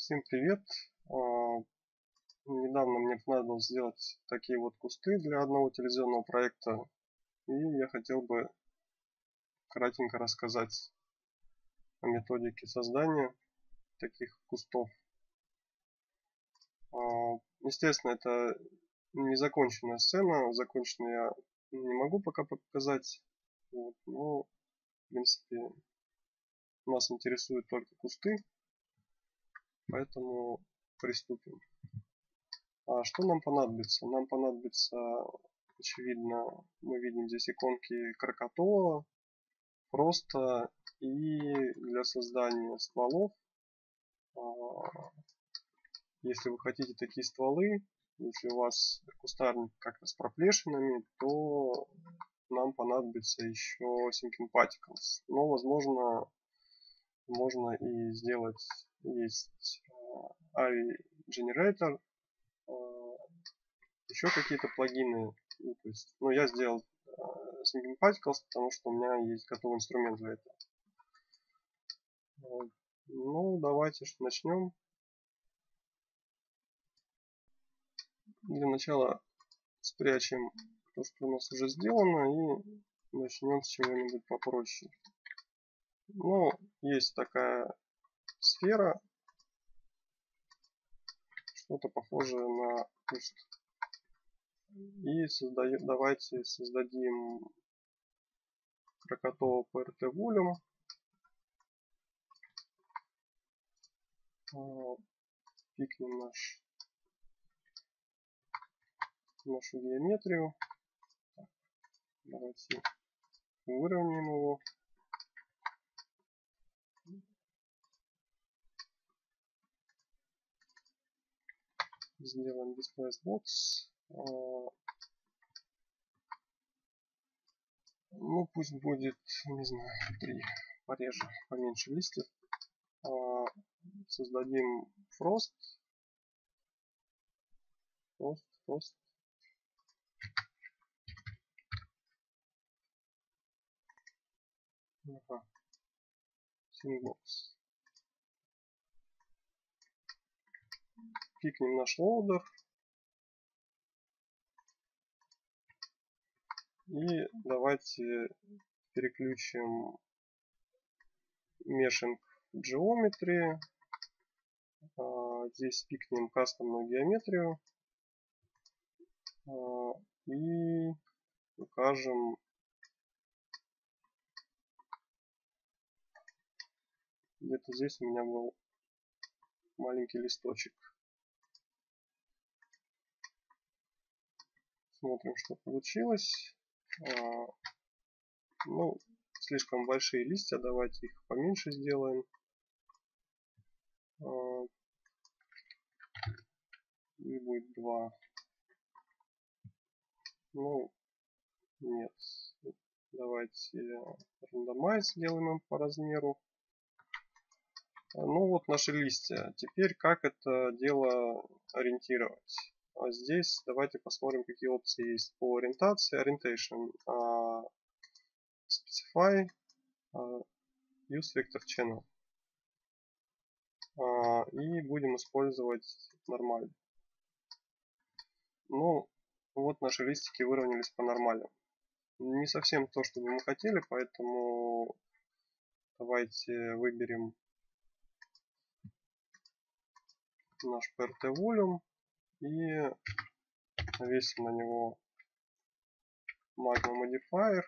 Всем привет! Недавно мне понадобилось сделать такие вот кусты для одного телевизионного проекта, и я хотел бы кратенько рассказать о методике создания таких кустов. Естественно, это незаконченная сцена, законченную я не могу пока показать, вот, но в принципе нас интересуют только кусты, поэтому приступим. Что нам понадобится? Нам понадобится, очевидно, мы видим здесь иконки крокодила, просто и для создания стволов. Если вы хотите такие стволы, если у вас кустарник как-то с проплешинами, то нам понадобится еще Sinking Particles. Но, возможно, можно и сделать, есть AVI Generator, еще какие-то плагины. Ну, я сделал Sinking Particles, потому что у меня есть готовый инструмент для этого. Ну, давайте начнем. Для начала спрячем то, что у нас уже сделано, и начнем с чего-нибудь попроще. Ну, есть такая сфера, что-то похожее на куст. И давайте создадим крокодила PRT Volume. Пикнем нашу геометрию. Давайте выровняем его. Сделаем Displaced Box. Ну, пусть будет, не знаю, 3, пореже, поменьше листьев. Создадим Frost. Frost. Ага. Sandbox. Пикнем наш лоудер. И давайте переключим Meshing Geometry. Здесь пикнем кастомную геометрию. И укажем где-то здесь у меня был маленький листочек. Смотрим, что получилось. Ну, слишком большие листья, давайте их поменьше сделаем. И будет 2. Ну, нет. Давайте рандомайз сделаем им по размеру. Ну вот наши листья. Теперь как это дело ориентировать? Здесь давайте посмотрим, какие опции есть по ориентации. Orientation. Specify. Use Vector Channel. И будем использовать нормаль. Ну, вот наши листики выровнялись по нормали. Не совсем то, что мы хотели, поэтому давайте выберем наш PRT Volume и навесим на него Magma Modifier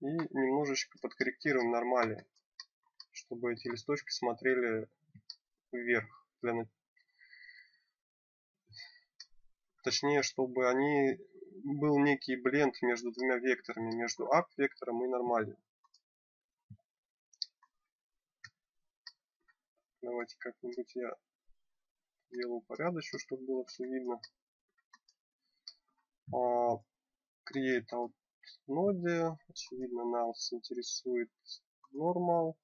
и немножечко подкорректируем нормали, чтобы эти листочки смотрели вверх. Точнее, чтобы они был некий бленд между двумя векторами, между up вектором и нормалью. Давайте как-нибудь я сделаю упорядочу, чтобы было все видно. Create out ноде. Очевидно, нас интересует normal.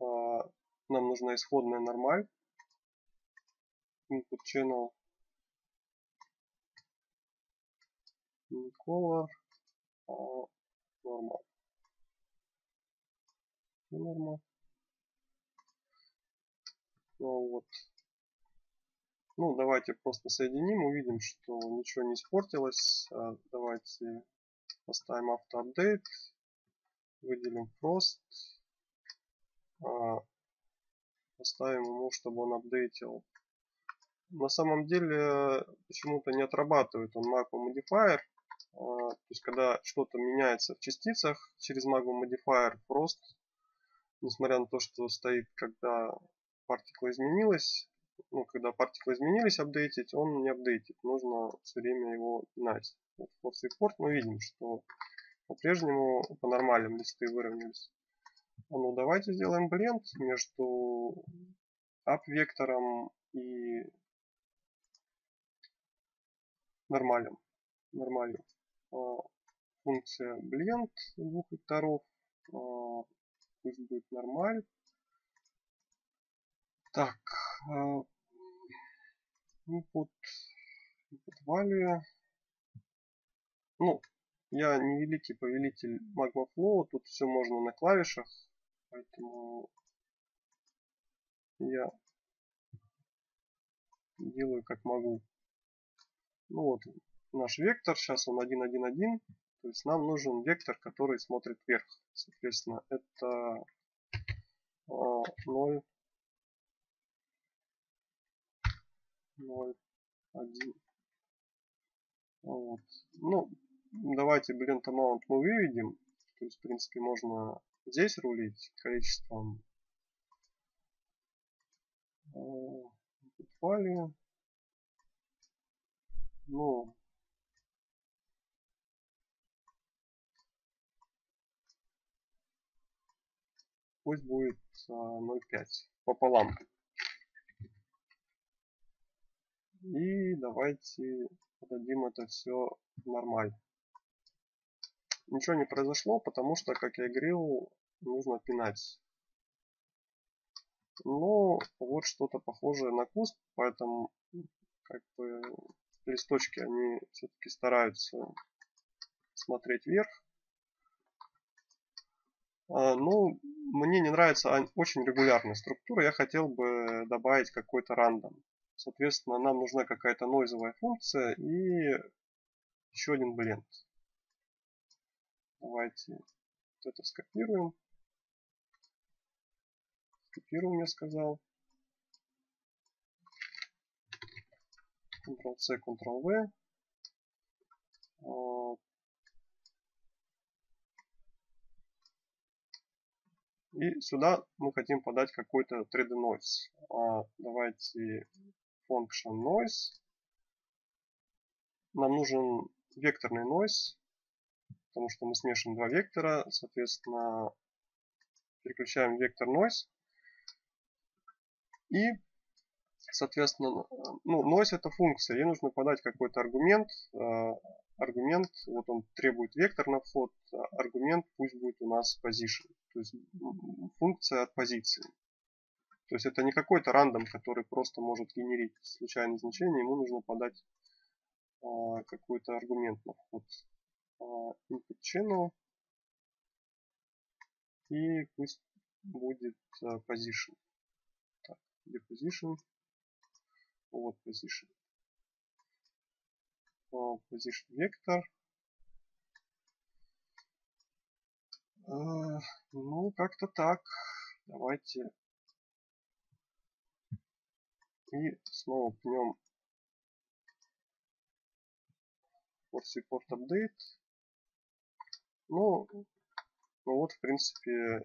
Нам нужна исходная нормаль. Input channel. Color. Normal. Normal. Ну, вот. Ну, давайте просто соединим, увидим, что ничего не испортилось. Давайте поставим автоапдейт, выделим frost, поставим ему, чтобы он апдейтил. На самом деле почему-то не отрабатывает он Magma Modifier. То есть когда что-то меняется в частицах через Magma Modifier, frost, несмотря на то, что стоит, когда партикла изменилась, ну, когда партиклы изменились, апдейтить, он не апдейтит. Нужно все время его пинать. Вот, force report мы видим, что по-прежнему по нормалям листы выровнялись. Ну, давайте сделаем бленд между up вектором и нормалем. Нормалью. Функция blend двух векторов. Пусть будет нормаль. Так. Input value. Ну, я не великий повелитель MagmaFlow. Тут все можно на клавишах. Поэтому я делаю как могу. Ну вот наш вектор. Сейчас он 1, 1, 1. То есть нам нужен вектор, который смотрит вверх. Соответственно, это 0, 0, 1. Вот. Ну, давайте blend amount мы выведем. То есть, в принципе, можно здесь рулить количеством value. Ну, пусть будет 0,5 пополам. И давайте подадим это все нормаль. Ничего не произошло, потому что, как я говорил, нужно пинать. Но вот что-то похожее на куст, поэтому как бы листочки, они все-таки стараются смотреть вверх. Ну, мне не нравится очень регулярная структура. Я хотел бы добавить какой-то рандом. Соответственно, нам нужна какая-то нойзовая функция и еще один бленд. Давайте вот это скопируем. Скопируем, я сказал. Ctrl-C, Ctrl-V. И сюда мы хотим подать какой-то 3D noise. Давайте function noise. Нам нужен векторный noise, потому что мы смешиваем два вектора. Соответственно, переключаем вектор noise. И, соответственно, ну, noise это функция. Ей нужно подать какой-то аргумент. Аргумент, вот он требует вектор на вход. Аргумент пусть будет у нас position. То есть функция от позиции. То есть это не какой-то рандом, который просто может генерить случайное значение. Ему нужно подать какой-то аргумент на вход. Input channel. И пусть будет position. Так, где position? Вот position. Position вектор. Ну, как-то так. Давайте. И снова пнем force report update. Ну, вот, в принципе,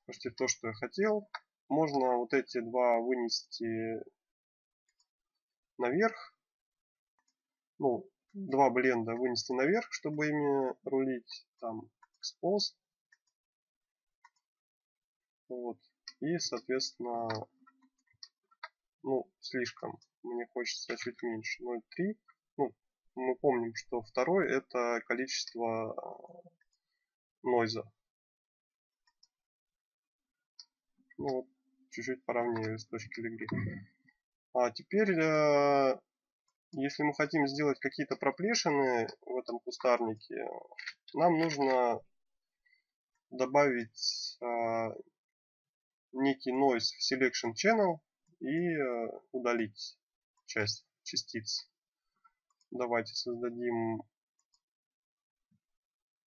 почти то, что я хотел. Можно вот эти два вынести наверх. Ну, два бленда вынести наверх, чтобы ими рулить. Там expose. Вот. И, соответственно, ну, слишком. Мне хочется чуть меньше. 0,3. Ну, мы помним, что второй это количество нойза. Ну, вот, чуть-чуть поровняю с точки легли. А теперь, если мы хотим сделать какие-то проплешины в этом кустарнике, нам нужно добавить некий noise в selection channel и удалить часть частиц. Давайте создадим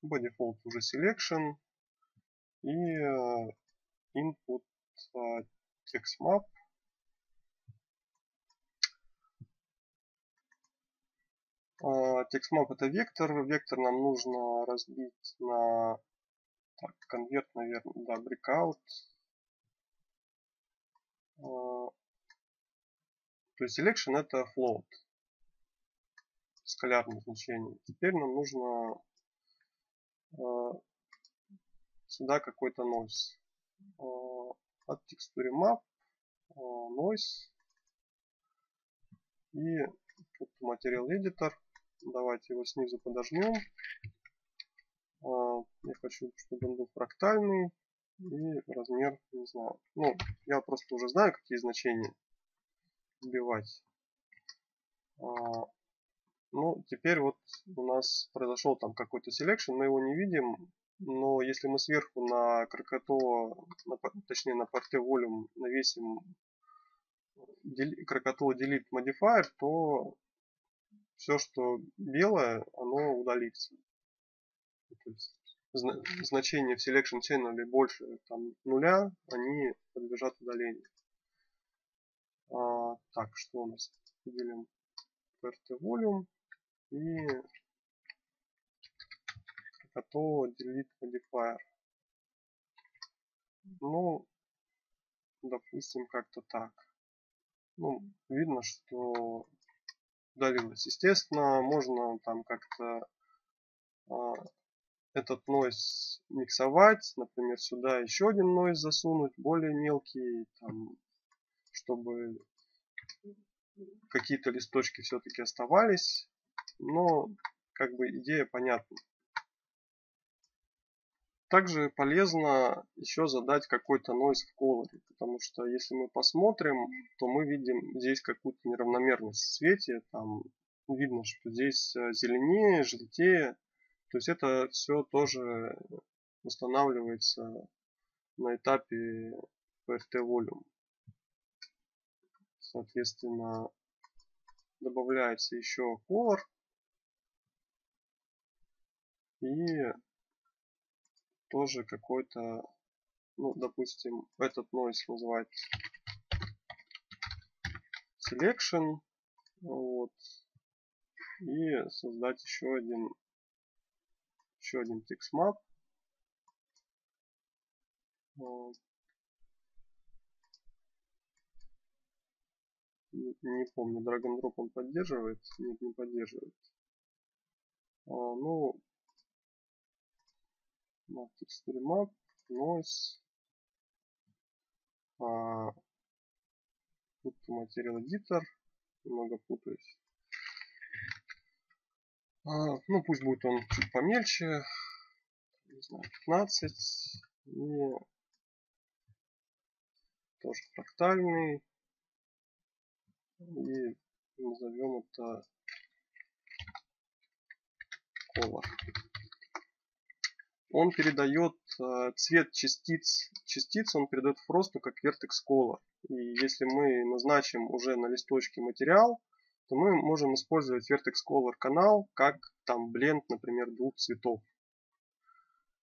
по дефолту уже selection и input textmap. TextMap это вектор. Вектор нам нужно разбить на конверт, наверное, да, breakout. То есть selection это float, скалярное значение. Теперь нам нужно сюда какой-то noise. От texture map noise и тут material editor. Давайте его снизу подожмем. Я хочу, чтобы он был фрактальный и размер, не знаю. Ну, я просто уже знаю, какие значения вбивать. Ну, теперь вот у нас произошел там какой-то selection, мы его не видим. Но если мы сверху на Krakatoa, точнее на Parte Volume навесим Krakatoa Delete Modifier, то все, что белое, оно удалится. То есть значения в Selection Channel больше там, нуля, они подлежат удалению. Так, что у нас? Выделим Parte Volume и Krakatoa Delete Modifier. Ну, допустим, как-то так. Ну, видно, что удалилось. Естественно, можно там как-то этот noise миксовать. Например, сюда еще один noise засунуть, более мелкий, там, чтобы какие-то листочки все-таки оставались. Но, как бы, идея понятна. Также полезно еще задать какой-то noise в color, потому что если мы посмотрим, то мы видим здесь какую-то неравномерность в свете. Там видно, что здесь зеленее, желтее. То есть это все тоже устанавливается на этапе PRT Volume. Соответственно, добавляется еще color. И тоже какой-то, ну, допустим, этот noise называть selection. Вот. И создать еще один textmap. Не помню, drag and drop он поддерживает? Нет, не поддерживает. Ну, texture map, noise, тут material editor, немного путаюсь. Ну, пусть будет он чуть помельче, не знаю, 15, и тоже фрактальный, и назовем это color. Он передает цвет частиц, он передает фросту как vertex color. И если мы назначим уже на листочке материал, то мы можем использовать vertex color канал как там бленд, например, двух цветов.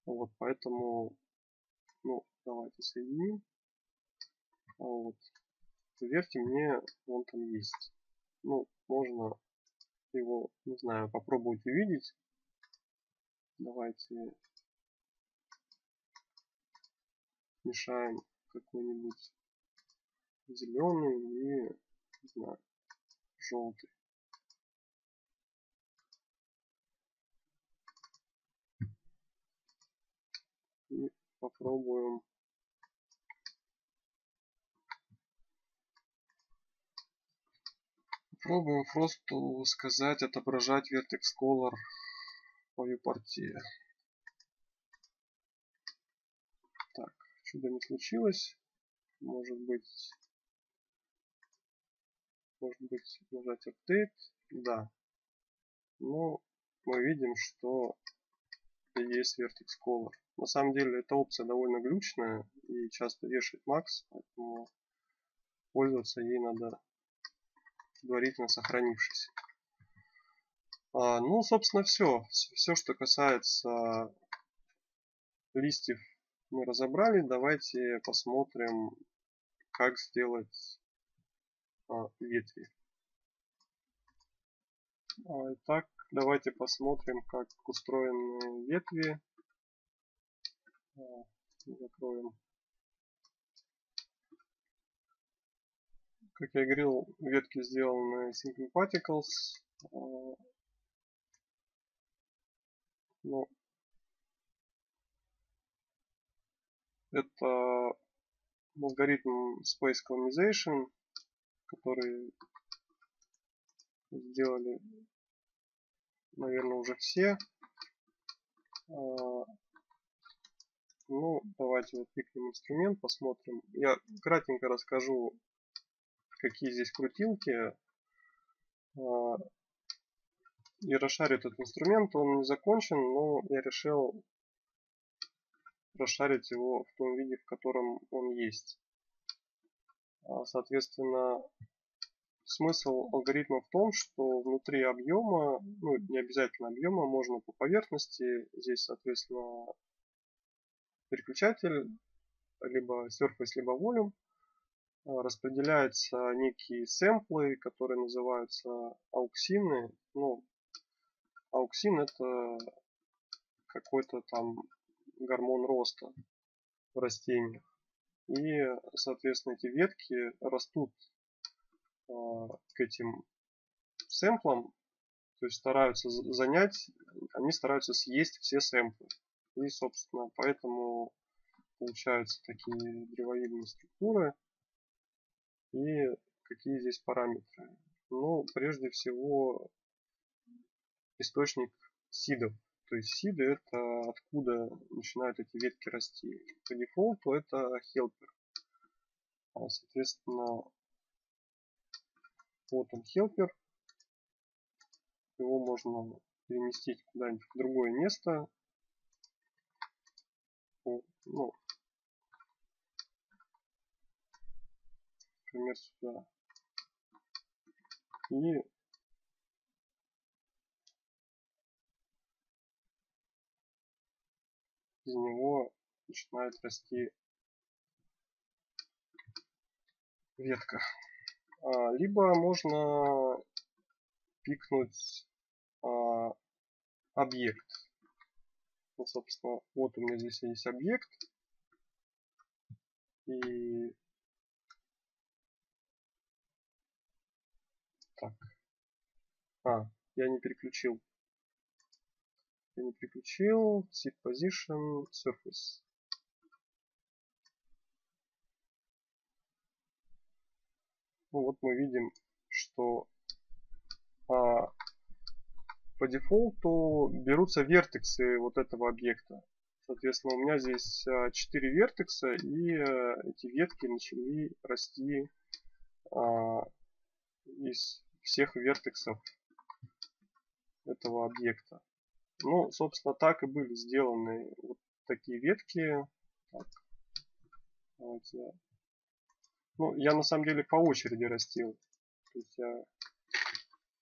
Вот, поэтому, ну, давайте соединим. Вот. Поверьте мне, он там есть. Ну, можно его, не знаю, попробовать увидеть. Давайте мешаем какой-нибудь зеленый и, не знаю, желтый. И попробуем просто сказать, отображать vertex color по viewport. Так, чудо не случилось. Может быть нажать update. Да. Но мы видим, что есть vertex color. на самом деле эта опция довольно глючная и часто вешает макс, поэтому пользоваться ей надо предварительно сохранившись. Ну, собственно, все. Все, что касается листьев, мы разобрали. Давайте посмотрим, как сделать ветви. Итак, давайте посмотрим, как устроены ветви. Закроем. Как я говорил, ветки сделаны Syncing Particles. Ну, это алгоритм Space Colonization, который сделали, наверное, уже все. Ну, давайте вот пикнем инструмент, посмотрим. Я кратенько расскажу, какие здесь крутилки. И расшарю этот инструмент. Он не закончен, но я решил расшарить его в том виде, в котором он есть. Соответственно, смысл алгоритма в том, что внутри объема, ну не обязательно объема, можно по поверхности, здесь, соответственно, переключатель, либо surface, либо volume, распределяются некие сэмплы, которые называются ауксины. Ну, ауксин это какой-то там гормон роста в растениях. И, соответственно, эти ветки растут к этим сэмплам, то есть стараются занять, они стараются съесть все сэмплы. И, собственно, поэтому получаются такие древовидные структуры. И какие здесь параметры? Ну, прежде всего, источник сидов. То есть сиды это откуда начинают эти ветки расти. По дефолту это helper. Соответственно, вот он helper. Его можно переместить куда-нибудь в другое место. Ну, например, сюда. И из него начинает расти ветка. Либо можно пикнуть объект. Ну, собственно, вот у меня здесь есть объект. И так. Я не переключил. Seed Position Surface. Ну, вот мы видим, что по дефолту берутся вертексы вот этого объекта. Соответственно, у меня здесь 4 вертекса, и эти ветки начали расти из всех вертексов этого объекта. Ну, собственно, так и были сделаны вот такие ветки. Так, давайте. Ну, я на самом деле по очереди растил. То есть я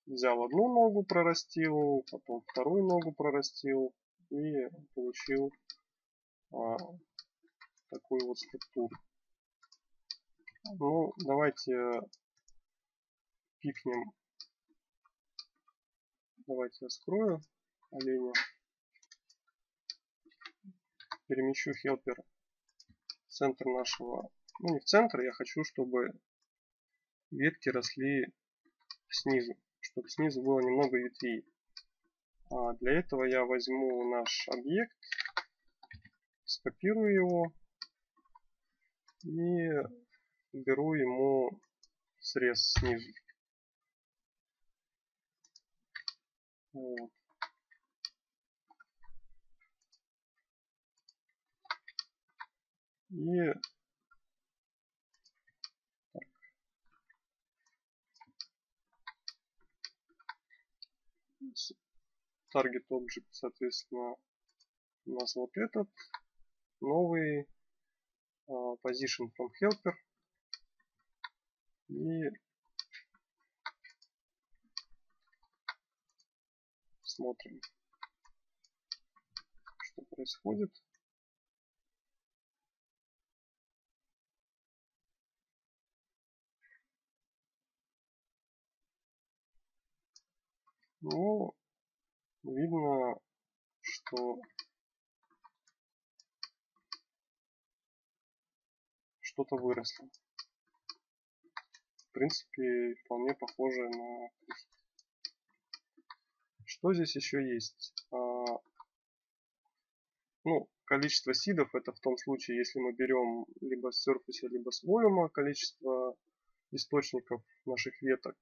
взял одну ногу, прорастил, потом вторую ногу прорастил и получил такую вот структуру. Ну, давайте пикнем. Давайте я скрою оленя. Перемещу helper в центр нашего. Ну, не в центр, я хочу, чтобы ветки росли снизу. Чтобы снизу было немного ветвей. Для этого я возьму наш объект, скопирую его и беру ему срез снизу. Вот. И так. Target Object, соответственно, у нас вот этот. новый position from helper и смотрим, что происходит. Ну, видно, что что-то выросло. В принципе, вполне похоже на... Что здесь еще есть? Ну, количество сидов, это в том случае, если мы берем либо с Surface, либо с волюма количество источников наших веток.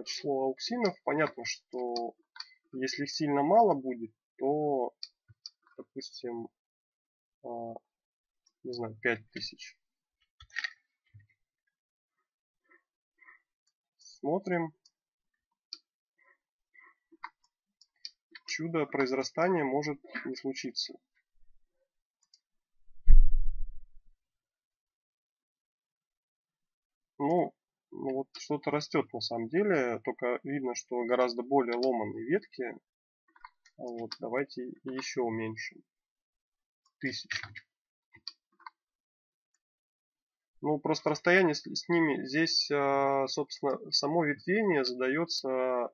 Число ауксинов, понятно, что если их сильно мало будет, то, допустим, не знаю, 5000. Смотрим. Чудо произрастания может не случиться. Ну вот что-то растет на самом деле, только видно, что гораздо более ломаные ветки. Вот, давайте еще уменьшим. 1000. Ну, просто расстояние с ними. Здесь, собственно, само ветвение задается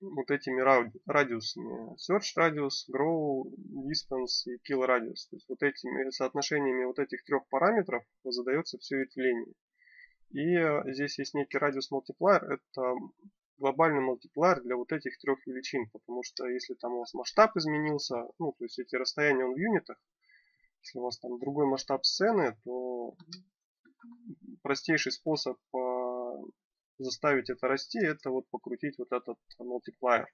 вот этими радиусами. Search radius, grow distance и kill radius. То есть вот этими соотношениями вот этих трех параметров задается все ветвление. И здесь есть некий радиус multiplier. Это глобальный мультиплеер для вот этих трех величин. Потому что если там у вас масштаб изменился, ну, то есть эти расстояния он в юнитах, если у вас там другой масштаб сцены, то простейший способ заставить это расти, это вот покрутить вот этот мультиплеер.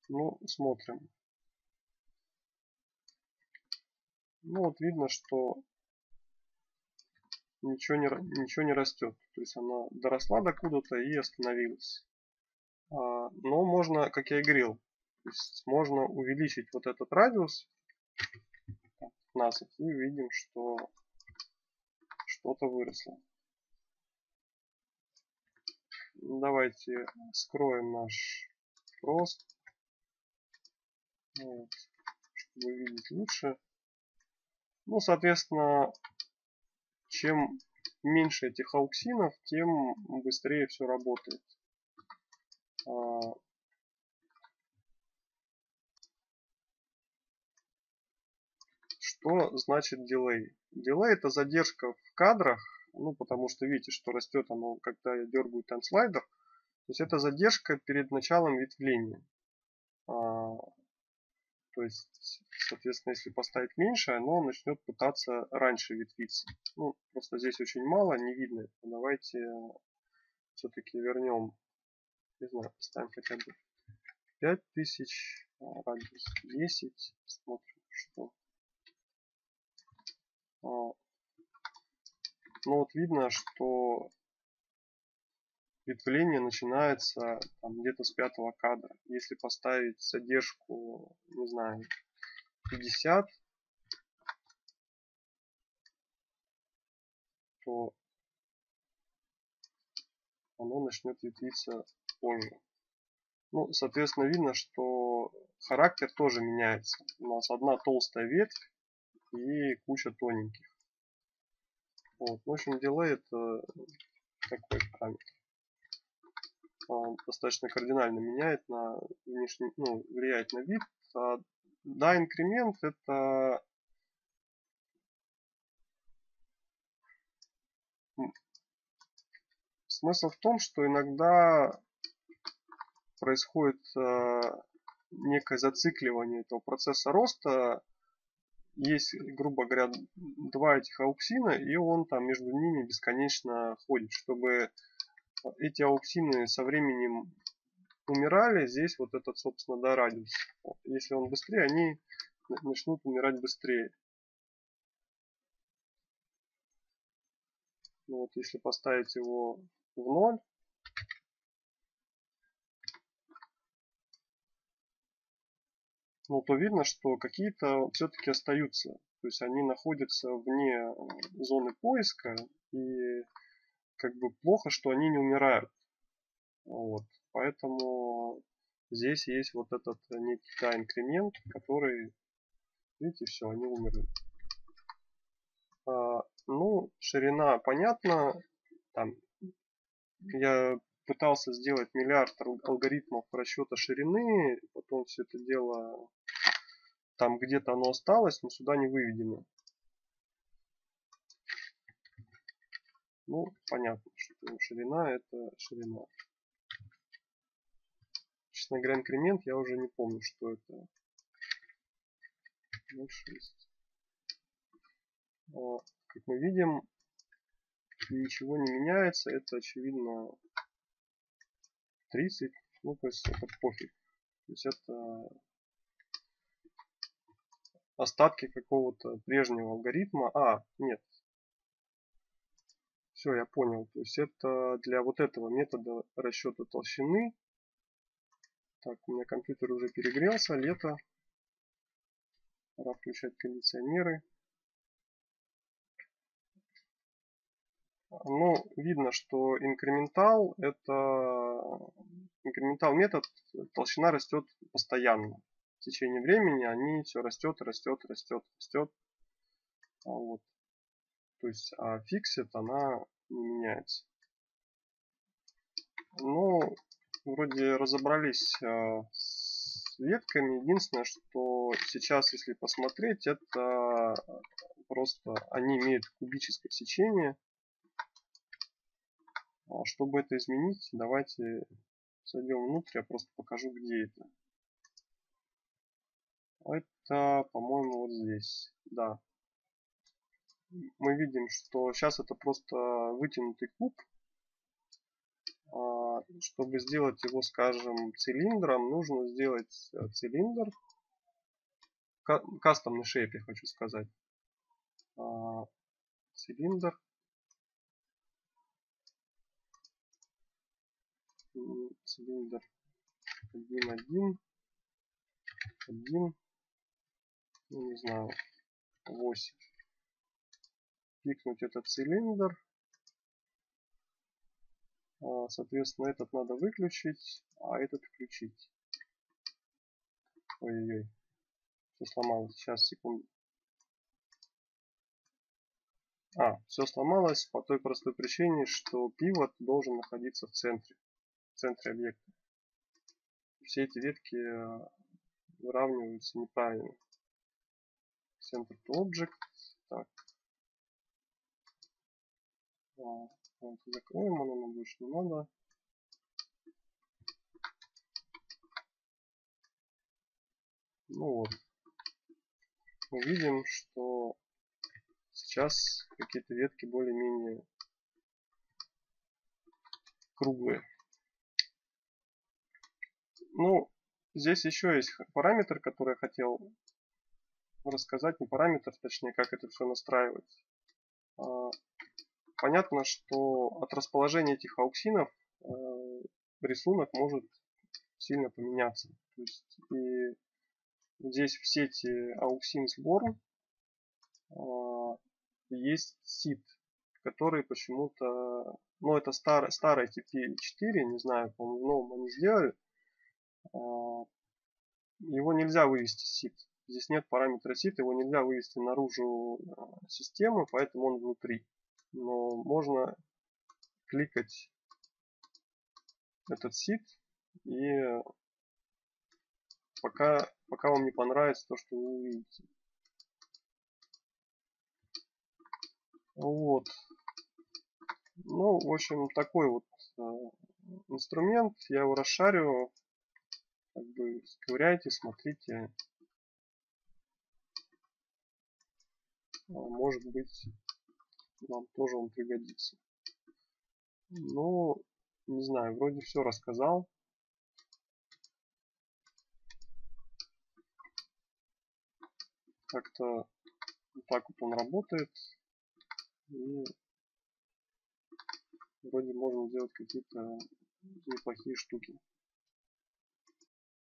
Ну, смотрим. Ну, вот видно, что ничего не растет. То есть она доросла до куда-то и остановилась. Но можно, как я и говорил, то есть можно увеличить вот этот радиус 15 и увидим, что что-то выросло. Давайте скроем наш рост, вот, чтобы видеть лучше. Ну, соответственно, чем меньше этих ауксинов, тем быстрее все работает. Что значит дилей? Дилей это задержка в кадрах, ну потому что видите, что растет оно, когда я дергаю таймслайдер. То есть это задержка перед началом ветвления. То есть, соответственно, если поставить меньше, оно начнет пытаться раньше ветвиться. Ну, просто здесь очень мало, не видно это. Давайте все-таки вернем, не знаю, поставим хотя бы 5000, радиус 10, смотрим, что. Ну вот видно, что ветвление начинается где-то с 5-го кадра. Если поставить задержку, не знаю, 50, то оно начнет ветвиться позже. Ну, соответственно, видно, что характер тоже меняется. У нас одна толстая ветвь и куча тоненьких. Вот. В общем, дилей это такой параметр. Он достаточно кардинально меняет на внешний, ну, влияет на вид. Да, инкремент это смысл в том, что иногда происходит некое зацикливание этого процесса роста. Есть, грубо говоря, два этих ауксина, и он там между ними бесконечно ходит. Чтобы эти ауксины со временем умирали, здесь вот этот, собственно, да, радиус. Если он быстрее, они начнут умирать быстрее. Ну, вот если поставить его в 0, ну, то видно, что какие-то все-таки остаются. То есть они находятся вне зоны поиска, и как бы плохо, что они не умирают. Вот. Поэтому здесь есть вот этот некий инкремент, который, видите, все, они умерли. Ну, ширина понятно. Там я пытался сделать миллиард алгоритмов расчета ширины, потом все это дело там где-то оно осталось, но сюда не выведено. Ну, понятно, что ширина это ширина. Честно говоря, инкремент я уже не помню, что это. 0,6. Как мы видим, ничего не меняется. Это очевидно 30. Ну, то есть это пофиг. То есть это остатки какого-то прежнего алгоритма. Нет. Все, я понял. То есть это для вот этого метода расчета толщины. Так, у меня компьютер уже перегрелся. Лето. Пора включать кондиционеры. Ну, видно, что инкрементал метод, толщина растет постоянно. В течение времени они все растет. Вот. То есть фиксит она не меняется. Ну, вроде разобрались с ветками. Единственное, что сейчас, если посмотреть, это просто они имеют кубическое сечение. Чтобы это изменить, давайте зайдем внутрь, я просто покажу, где это. Это, по-моему, вот здесь. Да. Мы видим, что сейчас это просто вытянутый куб. Чтобы сделать его, скажем, цилиндром, нужно сделать цилиндр. Кастомный шейп, я хочу сказать. Цилиндр. Цилиндр 1, 1, ну, не знаю, 8. Пикнуть этот цилиндр. Соответственно, этот надо выключить, а этот включить. Ой-ой-ой. Все сломалось. Сейчас, секунду. Все сломалось по той простой причине, что пивот должен находиться в центре объекта. Все эти ветки выравниваются неправильно. Center to Object. Так. Вот, закроем, оно нам больше не надо. Ну вот. Мы видим, что сейчас какие-то ветки более-менее круглые. Ну, здесь еще есть параметр, который я хотел рассказать. Не параметр, точнее, как это все настраивать. Понятно, что от расположения этих ауксинов рисунок может сильно поменяться. То есть и здесь в сети Auxins Born есть сит, который почему-то, ну это старый TP4, не знаю, по-моему, в новом они сделали. Его нельзя вывести сит. Здесь нет параметра сит, его нельзя вывести наружу системы, поэтому он внутри. Но можно кликать этот сит, и пока вам не понравится то, что вы увидите. Вот. Ну, в общем, такой вот инструмент. Я его расшарю. Как бы ковыряйте, смотрите. Может быть, нам тоже он пригодится. Ну, не знаю, вроде все рассказал. Как-то вот так вот он работает. И вроде можно делать какие-то неплохие штуки.